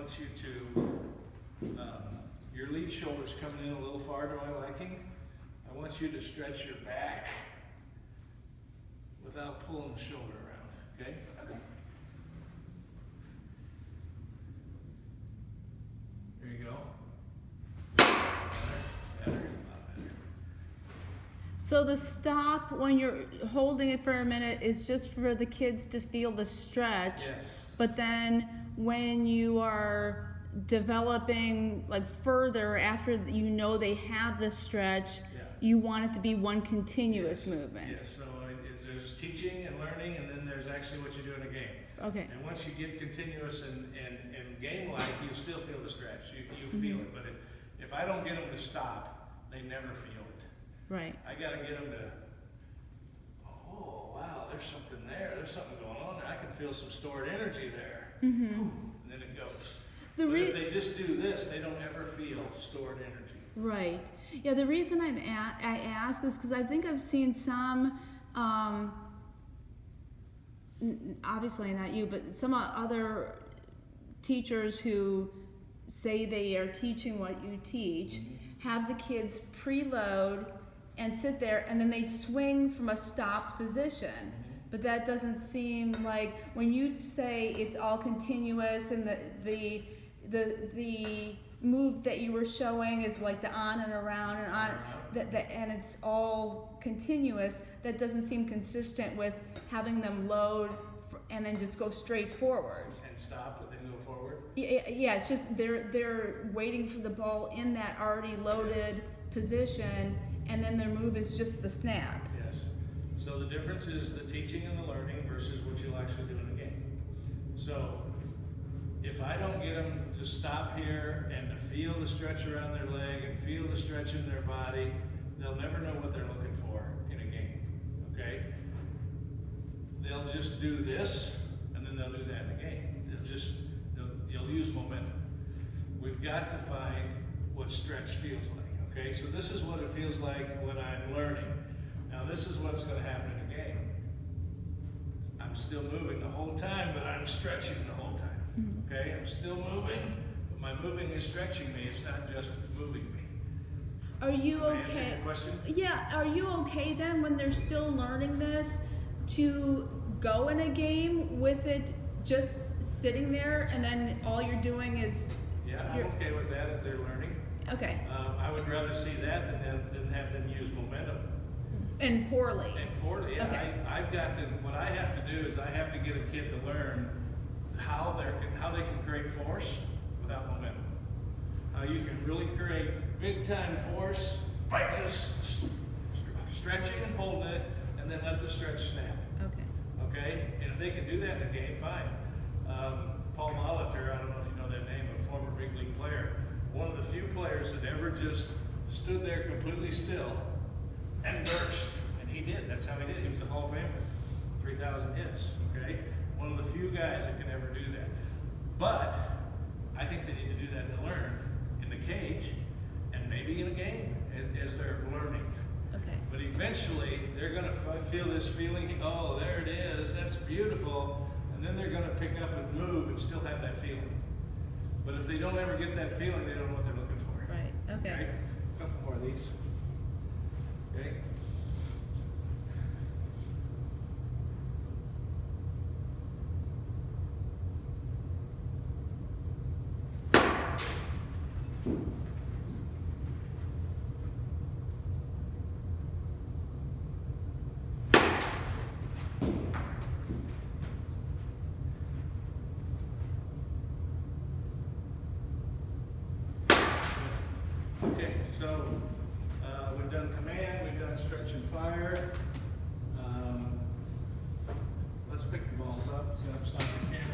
want you to, your lead shoulder's coming in a little far to my liking. I want you to stretch your back without pulling the shoulder around, okay? Okay. There you go. Better, a lot better. So the stop when you're holding it for a minute is just for the kids to feel the stretch. Yes. But then when you are developing like further after you know they have the stretch, Yeah. you want it to be one continuous movement. Yes, so there's teaching and learning, and then there's actually what you do in a game. Okay. And once you get continuous and game-like, you still feel the stretch. You feel it. But if I don't get them to stop, they never feel it. Right. I got to get them to, oh, wow, there's something there. There's something going on there. I can feel some stored energy there. Mm-hmm. Ooh, and then it goes. The But if they just do this, they don't ever feel stored energy. Right. Yeah, the reason I ask is because I think I've seen some, obviously not you, but some other teachers who say they are teaching what you teach, have the kids preload and sit there, and then they swing from a stopped position. But that doesn't seem like, when you say it's all continuous and the move that you were showing is like the on and around and on, and it's all continuous, that doesn't seem consistent with having them load and then just go straight forward. And stop, but then go forward. Yeah, it's just they're waiting for the ball in that already loaded position, and then their move is just the snap. Yes. So the difference is the teaching and the learning versus what you'll actually do in a game. So if I don't get them to stop here and to feel the stretch around their leg and feel the stretch in their body, they'll never know what they're looking for in a game, okay? They'll just do this, and then they'll do that in a game. You'll use momentum. We've got to find what stretch feels like, okay? So this is what it feels like when I'm learning. Now this is what's going to happen in a game. I'm still moving the whole time, but I'm stretching the whole time, okay? I'm still moving, but my moving is stretching me. It's not just moving me. Are you Am I answering okay? your question? Yeah, are you okay then when they're still learning this to go in a game with it just sitting there and then all you're doing is... Yeah, I'm okay with that as they're learning. Okay. I would rather see that than have them use momentum. And poorly. And poorly, yeah. Okay. I've got to, what I have to do is I have to get a kid to learn how they can create force without momentum. How you can really create big time force by just stretching and holding it, and then let the stretch snap. Okay. Okay? And if they can do that in a game, fine. Paul Molitor, I don't know if you know that name, a former big league player, one of the few players that ever just stood there completely still and burst. And he did. That's how he did it. He was a Hall of Famer. 3,000 hits. Okay? One of the few guys that can ever do that. But I think they need to do that to learn in the cage and maybe in a game as they're learning. Okay. But eventually, they're going to feel this feeling, oh, there it is, that's beautiful, and then they're going to pick up and move and still have that feeling. But if they don't ever get that feeling, they don't know what they're looking for. Right. Okay. Okay? A couple more of these. Okay? Okay, so we've done command, we've done stretch and fire. Let's pick the balls up. So I'm stopping the camera.